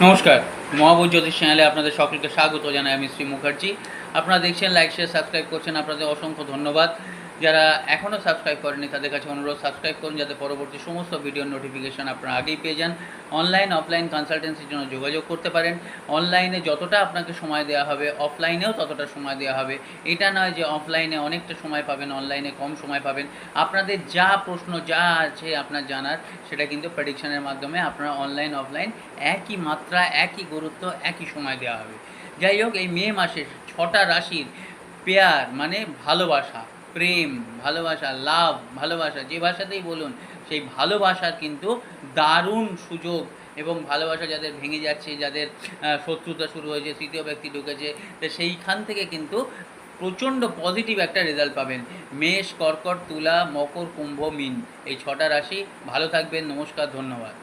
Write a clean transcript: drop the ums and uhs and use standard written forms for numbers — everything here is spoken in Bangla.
নমস্কার, মহাবৈর জ্যোতিষ চ্যানেলে আপনাদের সকলকে স্বাগত জানাই। আমি শ্রী মুখার্জি। আপনারা দেখছেন, লাইক শেয়ার সাবস্ক্রাইব করছেন, আপনাদের অসংখ্য ধন্যবাদ। যারা এখনও সাবস্ক্রাইব করেনি তাদের কাছে অনুরোধ, সাবস্ক্রাইব করুন যাতে পরবর্তী সমস্ত ভিডিওর নোটিফিকেশান আপনারা আগেই পেয়ে যান। অনলাইন অফলাইন কনসালটেন্সির জন্য যোগাযোগ করতে পারেন। অনলাইনে যতটা আপনাকে সময় দেওয়া হবে অফলাইনেও ততটা সময় দেওয়া হবে। এটা নয় যে অফলাইনে অনেকটা সময় পাবেন, অনলাইনে কম সময় পাবেন। আপনাদের যা প্রশ্ন যা আছে আপনার জানার, সেটা কিন্তু প্রেডিকশানের মাধ্যমে আপনারা অনলাইন অফলাইন একই মাত্রা, একই গুরুত্ব, একই সময় দেওয়া হবে। যাই হোক, এই মে মাসে 6টা রাশির পেয়ার মানে ভালোবাসা, প্রেম, ভালোবাসা, লাভ, ভালোবাসা, যে ভাষাতেই বলুন, সেই ভালোবাসার কিন্তু দারুণ সুযোগ। এবং ভালোবাসা যাদের ভেঙে যাচ্ছে, যাদের শত্রুতা শুরু হয়েছে, তৃতীয় ব্যক্তি ঢুকেছে, তো সেইখান থেকে কিন্তু প্রচণ্ড পজিটিভ একটা রেজাল্ট পাবেন। মেষ, কর্কট, তুলা, মকর, কুম্ভ, মীন, এই 6টা রাশি। ভালো থাকবেন। নমস্কার, ধন্যবাদ।